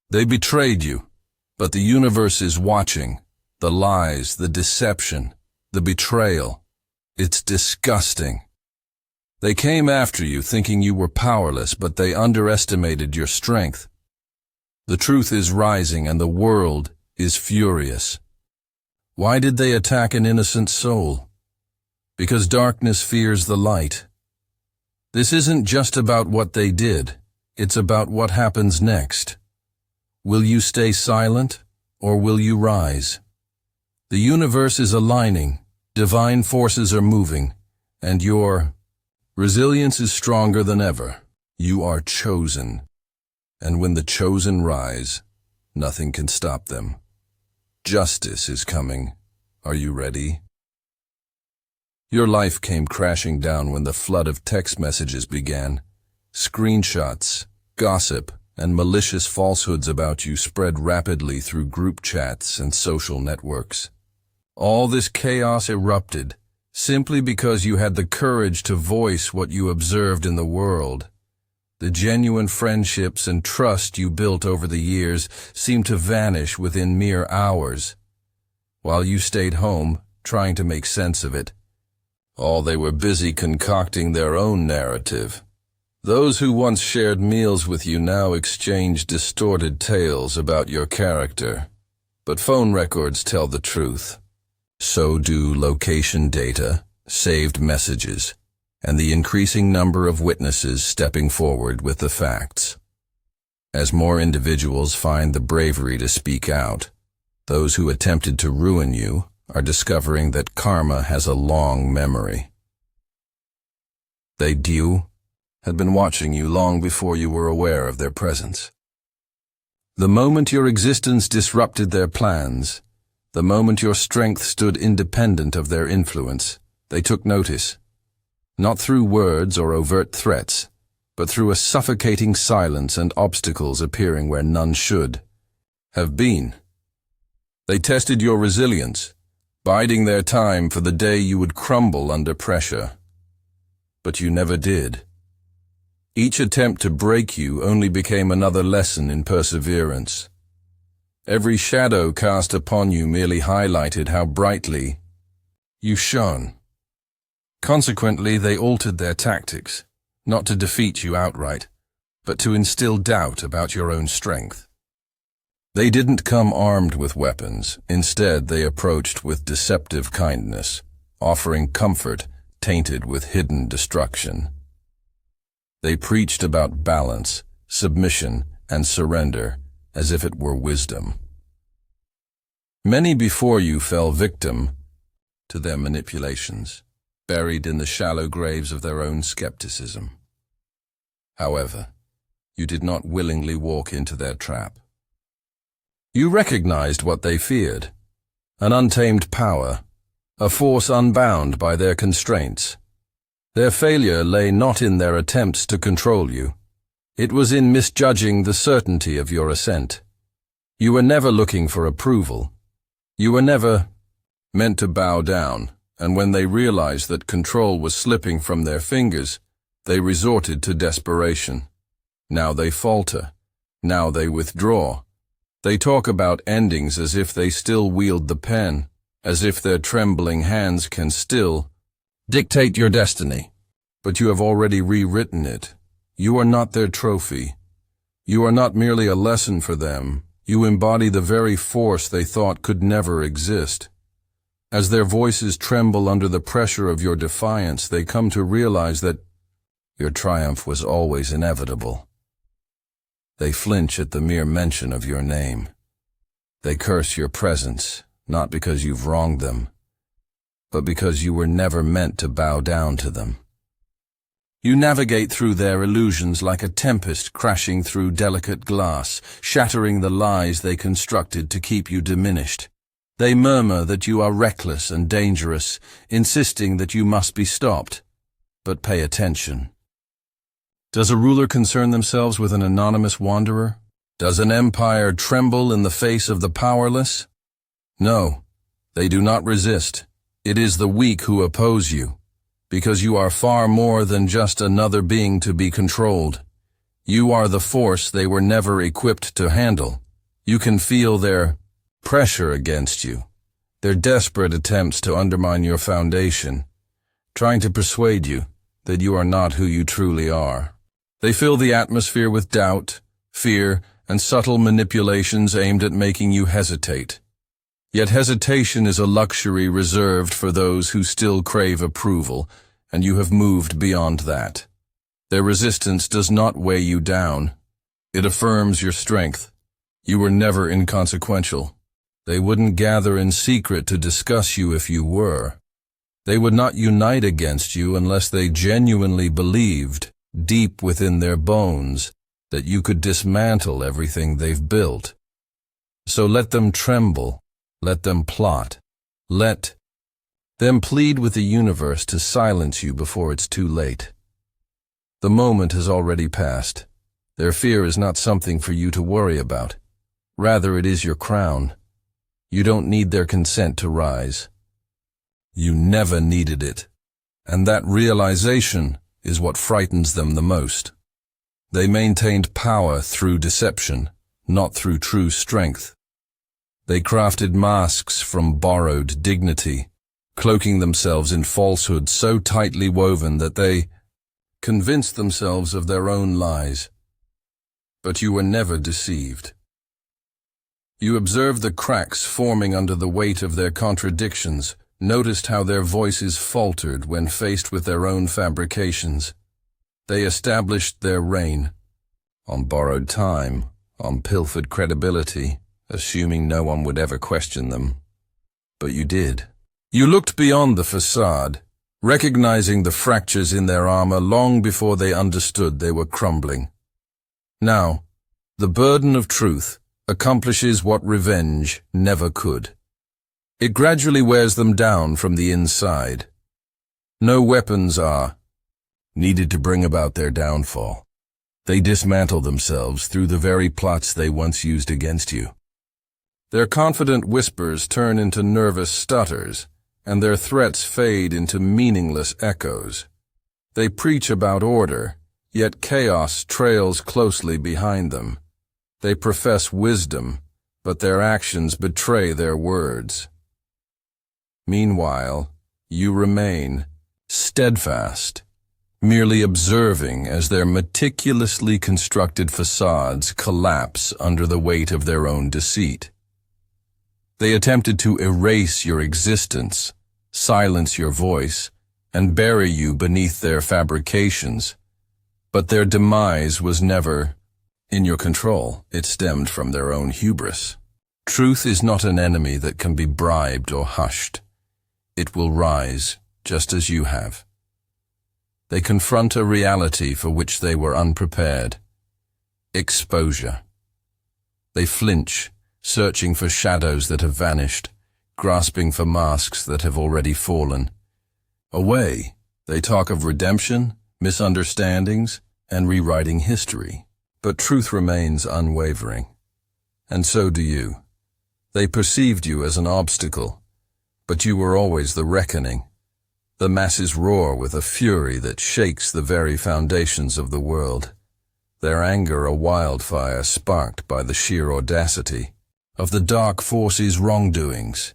They betrayed you, but the universe is watching. The lies, the deception, the betrayal. It's disgusting. They came after you thinking you were powerless, but they underestimated your strength. The truth is rising and the world is furious. Why did they attack an innocent soul? Because darkness fears the light. This isn't just about what they did, it's about what happens next. Will you stay silent, or will you rise? The universe is aligning, divine forces are moving, and your resilience is stronger than ever. You are chosen, and when the chosen rise, nothing can stop them. Justice is coming. Are you ready? Your life came crashing down when the flood of text messages began. Screenshots, gossip, and malicious falsehoods about you spread rapidly through group chats and social networks. All this chaos erupted simply because you had the courage to voice what you observed in the world. The genuine friendships and trust you built over the years seemed to vanish within mere hours. While you stayed home, trying to make sense of it, all they were busy concocting their own narrative. Those who once shared meals with you now exchange distorted tales about your character. But phone records tell the truth. So do location data, saved messages, and the increasing number of witnesses stepping forward with the facts. As more individuals find the bravery to speak out, those who attempted to ruin you are discovering that karma has a long memory. They had been watching you long before you were aware of their presence. The moment your existence disrupted their plans, the moment your strength stood independent of their influence, they took notice. Not through words or overt threats, but through a suffocating silence and obstacles appearing where none should have been. They tested your resilience, biding their time for the day you would crumble under pressure. But you never did. Each attempt to break you only became another lesson in perseverance. Every shadow cast upon you merely highlighted how brightly you shone. Consequently, they altered their tactics, not to defeat you outright, but to instill doubt about your own strength. They didn't come armed with weapons. Instead, they approached with deceptive kindness, offering comfort tainted with hidden destruction. They preached about balance, submission, and surrender as if it were wisdom. Many before you fell victim to their manipulations, buried in the shallow graves of their own skepticism. However, you did not willingly walk into their trap. You recognized what they feared, an untamed power, a force unbound by their constraints. Their failure lay not in their attempts to control you. It was in misjudging the certainty of your ascent. You were never looking for approval. You were never meant to bow down, and when they realized that control was slipping from their fingers, they resorted to desperation. Now they falter. Now they withdraw. They talk about endings as if they still wield the pen, as if their trembling hands can still dictate your destiny. But you have already rewritten it. You are not their trophy. You are not merely a lesson for them. You embody the very force they thought could never exist. As their voices tremble under the pressure of your defiance, they come to realize that your triumph was always inevitable. They flinch at the mere mention of your name. They curse your presence, not because you've wronged them, but because you were never meant to bow down to them. You navigate through their illusions like a tempest crashing through delicate glass, shattering the lies they constructed to keep you diminished. They murmur that you are reckless and dangerous, insisting that you must be stopped. But pay attention. Does a ruler concern themselves with an anonymous wanderer? Does an empire tremble in the face of the powerless? No, they do not resist. It is the weak who oppose you, because you are far more than just another being to be controlled. You are the force they were never equipped to handle. You can feel their pressure against you, their desperate attempts to undermine your foundation, trying to persuade you that you are not who you truly are. They fill the atmosphere with doubt, fear, and subtle manipulations aimed at making you hesitate. Yet hesitation is a luxury reserved for those who still crave approval, and you have moved beyond that. Their resistance does not weigh you down. It affirms your strength. You were never inconsequential. They wouldn't gather in secret to discuss you if you were. They would not unite against you unless they genuinely believed, deep within their bones, that you could dismantle everything they've built. So let them tremble, let them plot, let them plead with the universe to silence you before it's too late. The moment has already passed. Their fear is not something for you to worry about. Rather, it is your crown. You don't need their consent to rise. You never needed it. And that realization is what frightens them the most. They maintained power through deception, not through true strength. They crafted masks from borrowed dignity, cloaking themselves in falsehood so tightly woven that they convinced themselves of their own lies. But you were never deceived. You observed the cracks forming under the weight of their contradictions, noticed how their voices faltered when faced with their own fabrications. They established their reign, on borrowed time, on pilfered credibility, assuming no one would ever question them. But you did. You looked beyond the facade, recognizing the fractures in their armor long before they understood they were crumbling. Now, the burden of truth accomplishes what revenge never could. It gradually wears them down from the inside. No weapons are needed to bring about their downfall. They dismantle themselves through the very plots they once used against you. Their confident whispers turn into nervous stutters, and their threats fade into meaningless echoes. They preach about order, yet chaos trails closely behind them. They profess wisdom, but their actions betray their words. Meanwhile, you remain steadfast, merely observing as their meticulously constructed facades collapse under the weight of their own deceit. They attempted to erase your existence, silence your voice, and bury you beneath their fabrications. But their demise was never in your control. It stemmed from their own hubris. Truth is not an enemy that can be bribed or hushed. It will rise, just as you have. They confront a reality for which they were unprepared. Exposure. They flinch, searching for shadows that have vanished, grasping for masks that have already fallen. Away, they talk of redemption, misunderstandings, and rewriting history. But truth remains unwavering. And so do you. They perceived you as an obstacle, but you were always the reckoning. The masses roar with a fury that shakes the very foundations of the world. Their anger a wildfire sparked by the sheer audacity of the dark forces' wrongdoings.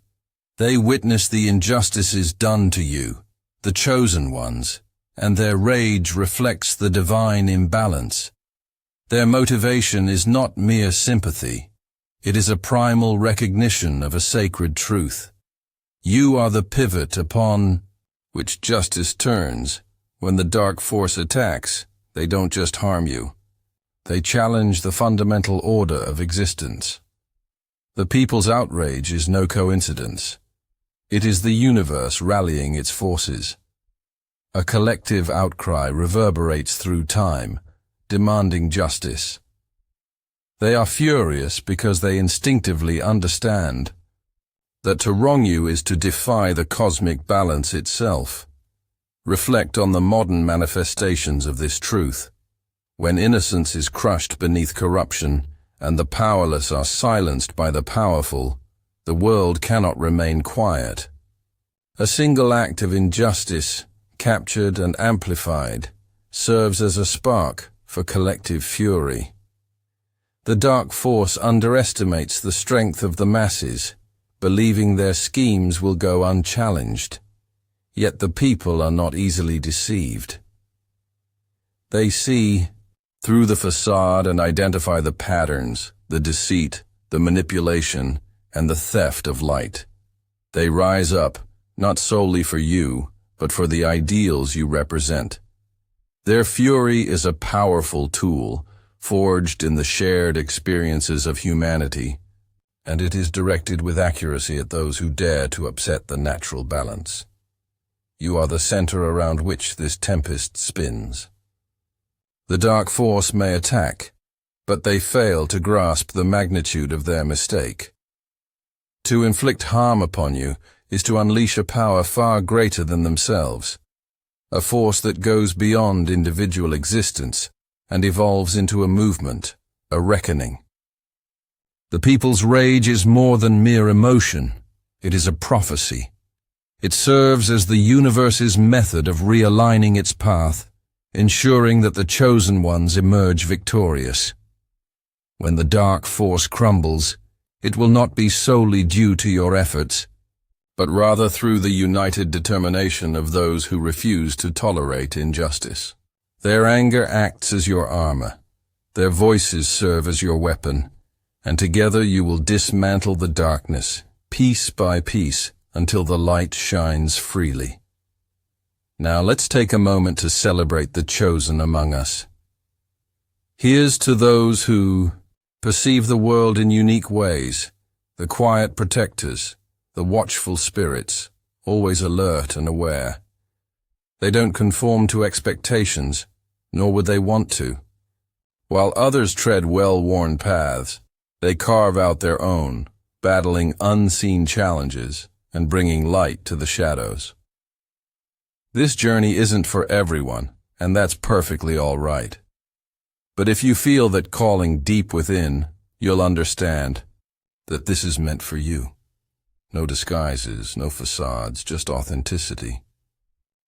They witness the injustices done to you, the chosen ones, and their rage reflects the divine imbalance. Their motivation is not mere sympathy. It is a primal recognition of a sacred truth. You are the pivot upon which justice turns. When the dark force attacks, they don't just harm you. They challenge the fundamental order of existence. The people's outrage is no coincidence. It is the universe rallying its forces. A collective outcry reverberates through time, demanding justice. They are furious because they instinctively understand that to wrong you is to defy the cosmic balance itself. Reflect on the modern manifestations of this truth. When innocence is crushed beneath corruption, and the powerless are silenced by the powerful, the world cannot remain quiet. A single act of injustice, captured and amplified, serves as a spark, for collective fury. The dark force underestimates the strength of the masses, believing their schemes will go unchallenged. Yet the people are not easily deceived. They see through the facade and identify the patterns, the deceit, the manipulation, and the theft of light. They rise up, not solely for you, but for the ideals you represent. Their fury is a powerful tool, forged in the shared experiences of humanity, and it is directed with accuracy at those who dare to upset the natural balance. You are the center around which this tempest spins. The dark force may attack, but they fail to grasp the magnitude of their mistake. To inflict harm upon you is to unleash a power far greater than themselves, a force that goes beyond individual existence and evolves into a movement, a reckoning. The people's rage is more than mere emotion. It is a prophecy. It serves as the universe's method of realigning its path, ensuring that the chosen ones emerge victorious. When the dark force crumbles, it will not be solely due to your efforts, but rather through the united determination of those who refuse to tolerate injustice. Their anger acts as your armor. Their voices serve as your weapon, and together you will dismantle the darkness, piece by piece, until the light shines freely. Now let's take a moment to celebrate the chosen among us. Here's to those who perceive the world in unique ways, the quiet protectors, the watchful spirits, always alert and aware. They don't conform to expectations, nor would they want to. While others tread well-worn paths, they carve out their own, battling unseen challenges and bringing light to the shadows. This journey isn't for everyone, and that's perfectly all right. But if you feel that calling deep within, you'll understand that this is meant for you. No disguises, no facades, just authenticity.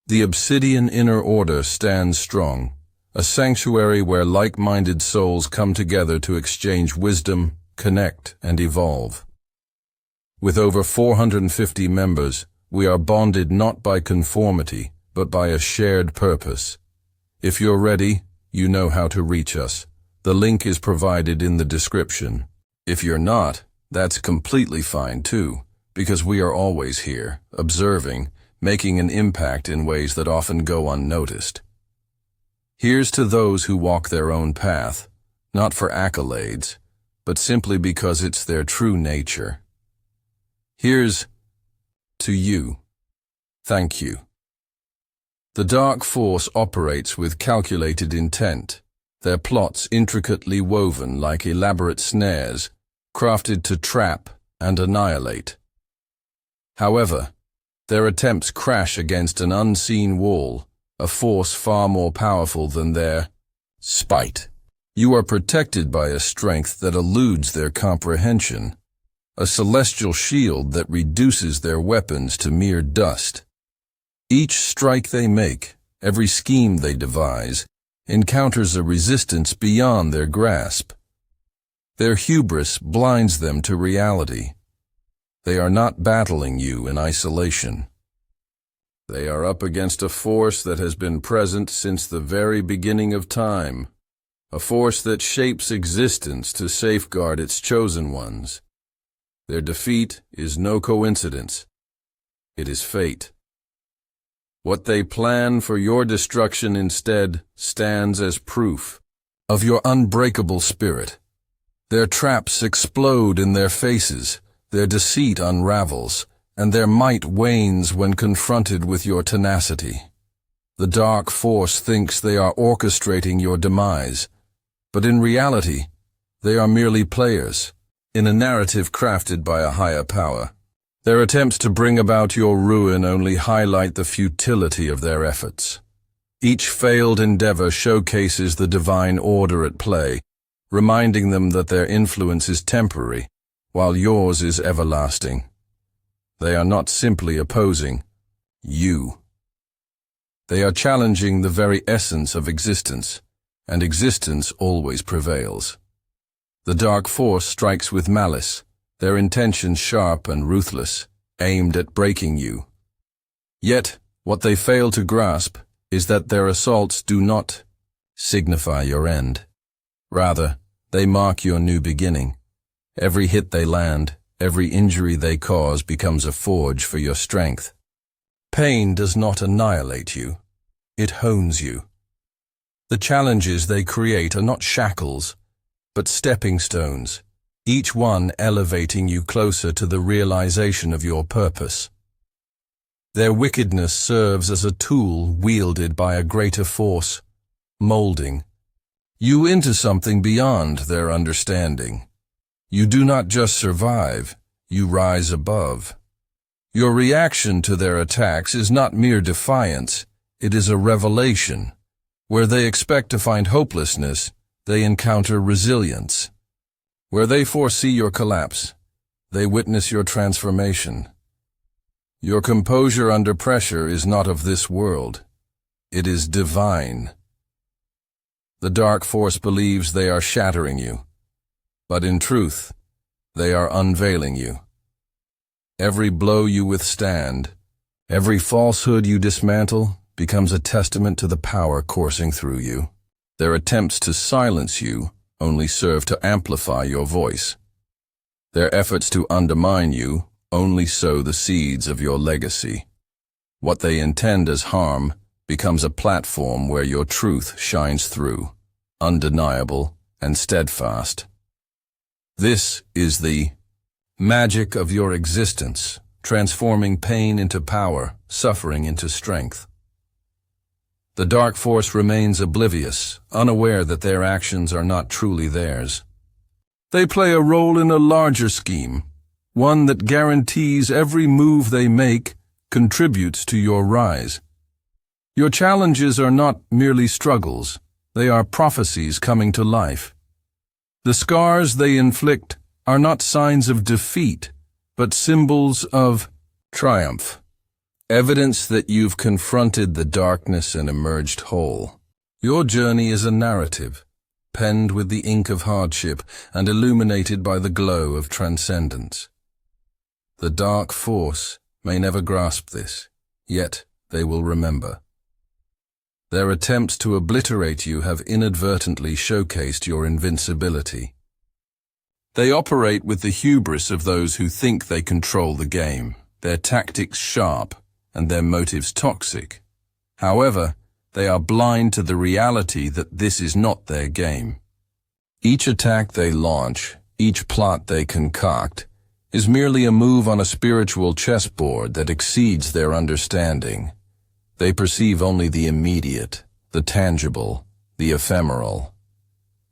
The Obsidian Inner Order stands strong, a sanctuary where like-minded souls come together to exchange wisdom, connect, and evolve. With over 450 members, we are bonded not by conformity, but by a shared purpose. If you're ready, you know how to reach us. The link is provided in the description. If you're not, that's completely fine too, because we are always here, observing, making an impact in ways that often go unnoticed. Here's to those who walk their own path, not for accolades, but simply because it's their true nature. Here's to you. Thank you. The dark force operates with calculated intent, their plots intricately woven like elaborate snares, crafted to trap and annihilate. However, their attempts crash against an unseen wall, a force far more powerful than their spite. You are protected by a strength that eludes their comprehension, a celestial shield that reduces their weapons to mere dust. Each strike they make, every scheme they devise, encounters a resistance beyond their grasp. Their hubris blinds them to reality. They are not battling you in isolation. They are up against a force that has been present since the very beginning of time, a force that shapes existence to safeguard its chosen ones. Their defeat is no coincidence. It is fate. What they plan for your destruction instead stands as proof of your unbreakable spirit. Their traps explode in their faces, their deceit unravels, and their might wanes when confronted with your tenacity. The dark force thinks they are orchestrating your demise, but in reality, they are merely players in a narrative crafted by a higher power. Their attempts to bring about your ruin only highlight the futility of their efforts. Each failed endeavor showcases the divine order at play, reminding them that their influence is temporary, while yours is everlasting. They are not simply opposing you. They are challenging the very essence of existence, and existence always prevails. The dark force strikes with malice, their intentions sharp and ruthless, aimed at breaking you. Yet, what they fail to grasp is that their assaults do not signify your end. Rather, they mark your new beginning. Every hit they land, every injury they cause becomes a forge for your strength. Pain does not annihilate you. It hones you. The challenges they create are not shackles, but stepping stones, each one elevating you closer to the realization of your purpose. Their wickedness serves as a tool wielded by a greater force, molding you into something beyond their understanding. You do not just survive, you rise above. Your reaction to their attacks is not mere defiance, it is a revelation. Where they expect to find hopelessness, they encounter resilience. Where they foresee your collapse, they witness your transformation. Your composure under pressure is not of this world. It is divine. The dark force believes they are shattering you, but in truth, they are unveiling you. Every blow you withstand, every falsehood you dismantle, becomes a testament to the power coursing through you. Their attempts to silence you only serve to amplify your voice. Their efforts to undermine you only sow the seeds of your legacy. What they intend as harm becomes a platform where your truth shines through, undeniable and steadfast. This is the magic of your existence, transforming pain into power, suffering into strength. The dark force remains oblivious, unaware that their actions are not truly theirs. They play a role in a larger scheme, one that guarantees every move they make contributes to your rise. Your challenges are not merely struggles, they are prophecies coming to life. The scars they inflict are not signs of defeat, but symbols of triumph. Evidence that you've confronted the darkness and emerged whole. Your journey is a narrative, penned with the ink of hardship and illuminated by the glow of transcendence. The dark force may never grasp this, yet they will remember. Their attempts to obliterate you have inadvertently showcased your invincibility. They operate with the hubris of those who think they control the game, their tactics sharp, and their motives toxic. However, they are blind to the reality that this is not their game. Each attack they launch, each plot they concoct, is merely a move on a spiritual chessboard that exceeds their understanding. They perceive only the immediate, the tangible, the ephemeral.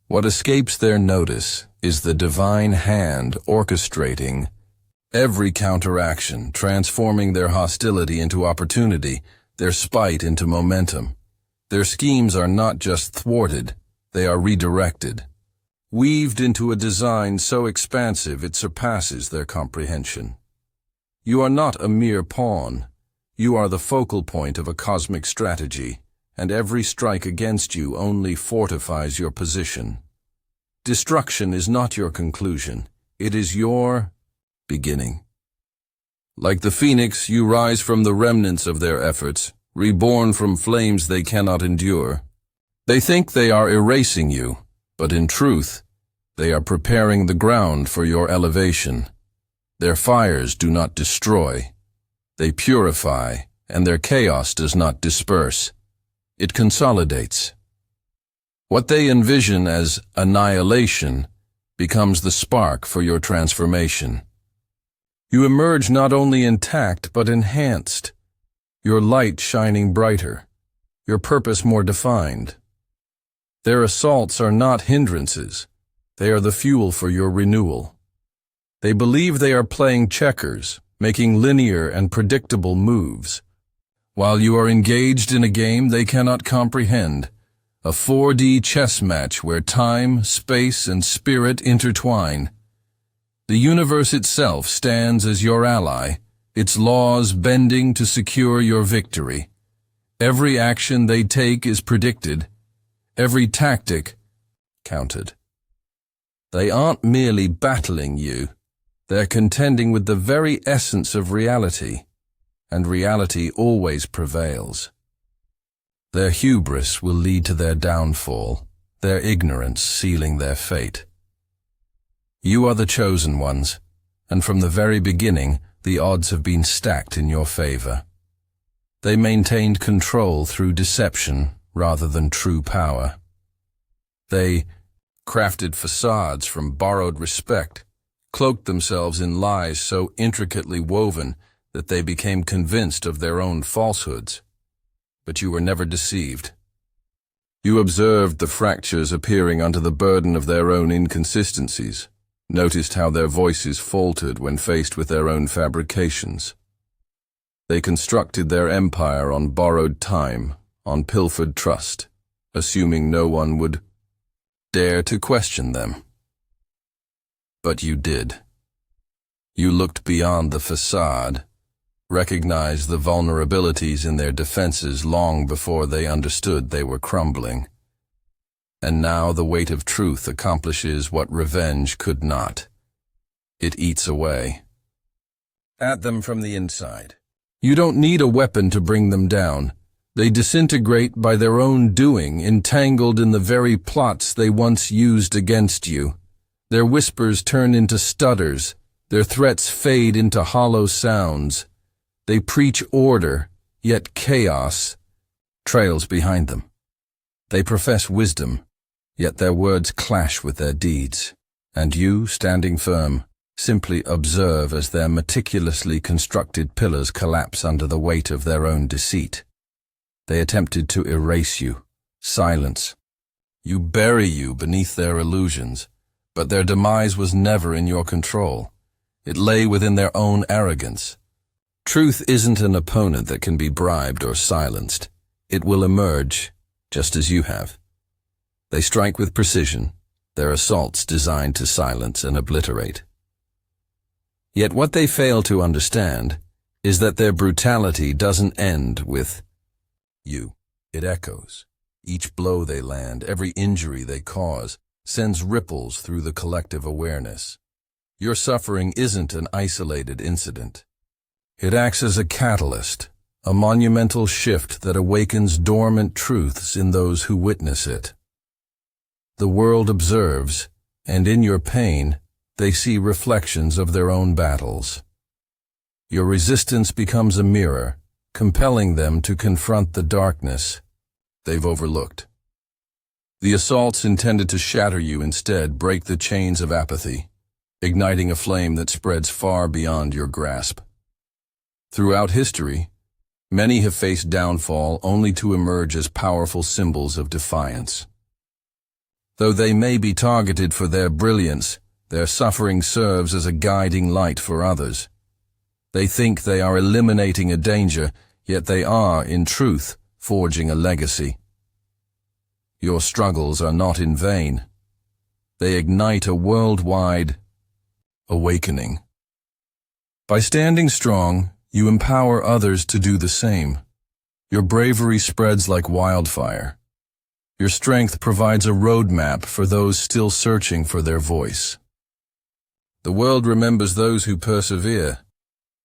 What escapes their notice is the divine hand orchestrating every counteraction, transforming their hostility into opportunity, their spite into momentum. Their schemes are not just thwarted, they are redirected, weaved into a design so expansive it surpasses their comprehension. You are not a mere pawn. You are the focal point of a cosmic strategy, and every strike against you only fortifies your position. Destruction is not your conclusion, it is your beginning. Like the phoenix, you rise from the remnants of their efforts, reborn from flames they cannot endure. They think they are erasing you, but in truth, they are preparing the ground for your elevation. Their fires do not destroy. They purify, and their chaos does not disperse. It consolidates. What they envision as annihilation becomes the spark for your transformation. You emerge not only intact but enhanced, your light shining brighter, your purpose more defined. Their assaults are not hindrances, they are the fuel for your renewal. They believe they are playing checkers, making linear and predictable moves. While you are engaged in a game they cannot comprehend, a 4D chess match where time, space, and spirit intertwine. The universe itself stands as your ally, its laws bending to secure your victory. Every action they take is predicted. Every tactic counted. They aren't merely battling you, they're contending with the very essence of reality, and reality always prevails. Their hubris will lead to their downfall, their ignorance sealing their fate. You are the chosen ones, and from the very beginning, the odds have been stacked in your favor. They maintained control through deception rather than true power. They crafted facades from borrowed respect, cloaked themselves in lies so intricately woven that they became convinced of their own falsehoods. But you were never deceived. You observed the fractures appearing under the burden of their own inconsistencies, noticed how their voices faltered when faced with their own fabrications. They constructed their empire on borrowed time, on pilfered trust, assuming no one would dare to question them. But you did. You looked beyond the facade, recognized the vulnerabilities in their defenses long before they understood they were crumbling. And now the weight of truth accomplishes what revenge could not. It eats away at them from the inside. You don't need a weapon to bring them down. They disintegrate by their own doing, entangled in the very plots they once used against you. Their whispers turn into stutters, their threats fade into hollow sounds. They preach order, yet chaos trails behind them. They profess wisdom, yet their words clash with their deeds. And you, standing firm, simply observe as their meticulously constructed pillars collapse under the weight of their own deceit. They attempted to erase you, silence. You bury you beneath their illusions, but their demise was never in your control. It lay within their own arrogance. Truth isn't an opponent that can be bribed or silenced. It will emerge, just as you have. They strike with precision, their assaults designed to silence and obliterate. Yet what they fail to understand is that their brutality doesn't end with you. It echoes. Each blow they land, every injury they cause, sends ripples through the collective awareness. Your suffering isn't an isolated incident. It acts as a catalyst, a monumental shift that awakens dormant truths in those who witness it. The world observes, and in your pain, they see reflections of their own battles. Your resistance becomes a mirror, compelling them to confront the darkness they've overlooked. The assaults intended to shatter you instead break the chains of apathy, igniting a flame that spreads far beyond your grasp. Throughout history, many have faced downfall only to emerge as powerful symbols of defiance. Though they may be targeted for their brilliance, their suffering serves as a guiding light for others. They think they are eliminating a danger, yet they are, in truth, forging a legacy. Your struggles are not in vain. They ignite a worldwide awakening. By standing strong, you empower others to do the same. Your bravery spreads like wildfire. Your strength provides a roadmap for those still searching for their voice. The world remembers those who persevere,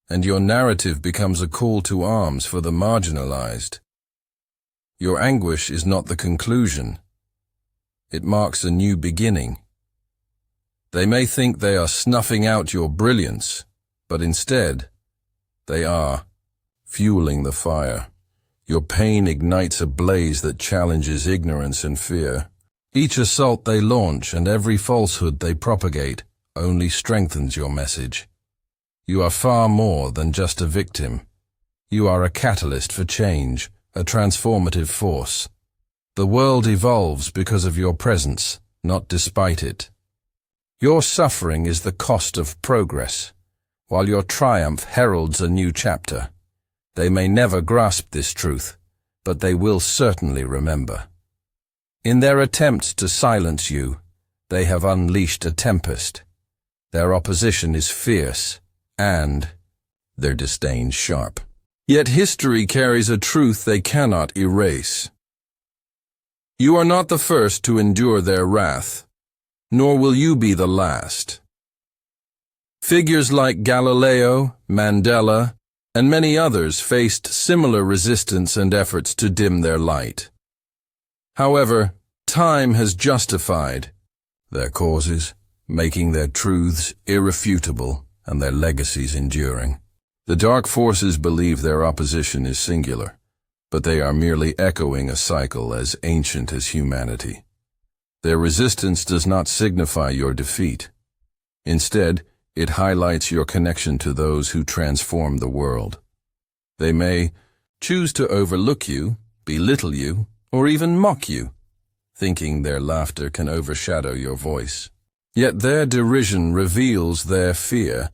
and your narrative becomes a call to arms for the marginalized. Your anguish is not the conclusion. It marks a new beginning. They may think they are snuffing out your brilliance, but instead, they are fueling the fire. Your pain ignites a blaze that challenges ignorance and fear. Each assault they launch and every falsehood they propagate only strengthens your message. You are far more than just a victim. You are a catalyst for change, a transformative force. The world evolves because of your presence, not despite it. Your suffering is the cost of progress, while your triumph heralds a new chapter. They may never grasp this truth, but they will certainly remember. In their attempts to silence you, they have unleashed a tempest. Their opposition is fierce, and their disdain sharp. Yet history carries a truth they cannot erase. You are not the first to endure their wrath, nor will you be the last. Figures like Galileo, Mandela, and many others faced similar resistance and efforts to dim their light. However, time has justified their causes, making their truths irrefutable and their legacies enduring. The dark forces believe their opposition is singular, but they are merely echoing a cycle as ancient as humanity. Their resistance does not signify your defeat. Instead, it highlights your connection to those who transform the world. They may choose to overlook you, belittle you, or even mock you, thinking their laughter can overshadow your voice. Yet their derision reveals their fear,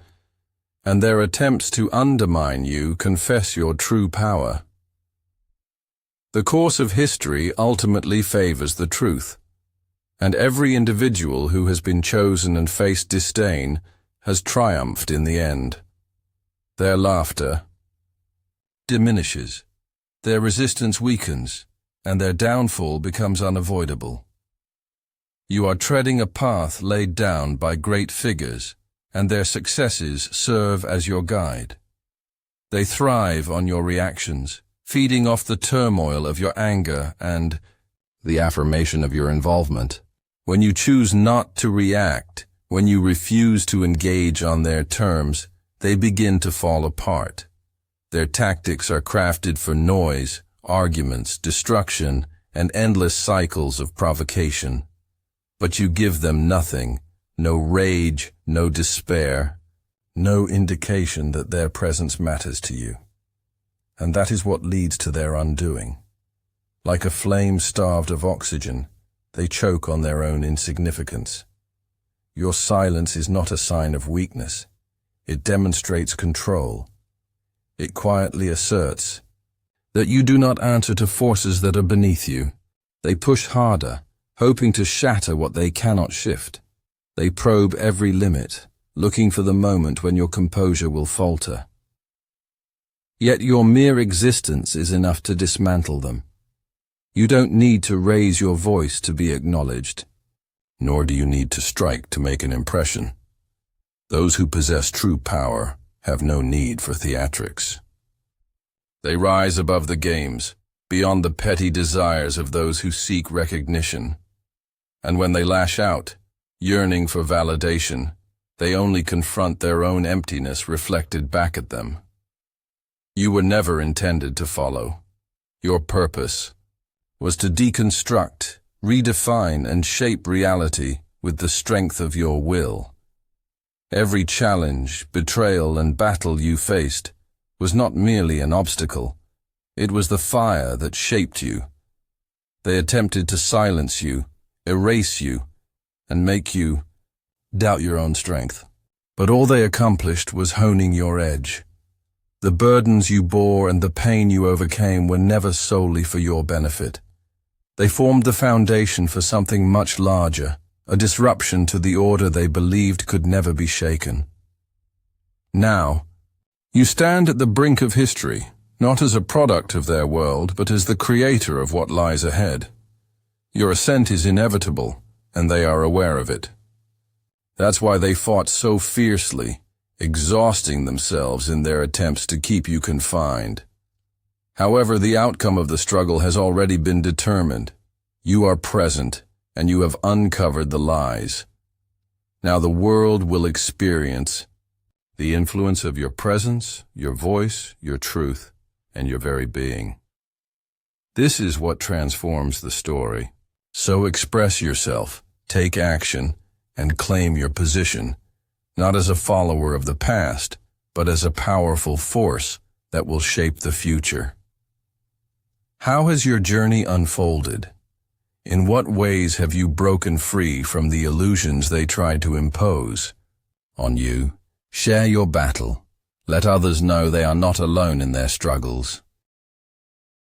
and their attempts to undermine you confess your true power. The course of history ultimately favors the truth, and every individual who has been chosen and faced disdain has triumphed in the end. Their laughter diminishes, their resistance weakens, and their downfall becomes unavoidable. You are treading a path laid down by great figures, and their successes serve as your guide. They thrive on your reactions, feeding off the turmoil of your anger and the affirmation of your involvement. When you choose not to react, when you refuse to engage on their terms, they begin to fall apart. Their tactics are crafted for noise, arguments, destruction, and endless cycles of provocation. But you give them nothing, no rage, no despair, no indication that their presence matters to you. And that is what leads to their undoing. Like a flame starved of oxygen, they choke on their own insignificance. Your silence is not a sign of weakness. It demonstrates control. It quietly asserts that you do not answer to forces that are beneath you. They push harder, hoping to shatter what they cannot shift. They probe every limit, looking for the moment when your composure will falter. Yet your mere existence is enough to dismantle them. You don't need to raise your voice to be acknowledged, nor do you need to strike to make an impression. Those who possess true power have no need for theatrics. They rise above the games, beyond the petty desires of those who seek recognition. And when they lash out, yearning for validation, they only confront their own emptiness reflected back at them. You were never intended to follow. Your purpose was to deconstruct, redefine, and shape reality with the strength of your will. Every challenge, betrayal, and battle you faced was not merely an obstacle. It was the fire that shaped you. They attempted to silence you, erase you, and make you doubt your own strength. But all they accomplished was honing your edge. The burdens you bore and the pain you overcame were never solely for your benefit. They formed the foundation for something much larger, a disruption to the order they believed could never be shaken. Now, you stand at the brink of history, not as a product of their world, but as the creator of what lies ahead. Your ascent is inevitable, and they are aware of it. That's why they fought so fiercely, exhausting themselves in their attempts to keep you confined. However, the outcome of the struggle has already been determined. You are present, and you have uncovered the lies. Now the world will experience the influence of your presence, your voice, your truth, and your very being. This is what transforms the story. So express yourself, take action, and claim your position, not as a follower of the past, but as a powerful force that will shape the future. How has your journey unfolded? In what ways have you broken free from the illusions they tried to impose on you? Share your battle. Let others know they are not alone in their struggles.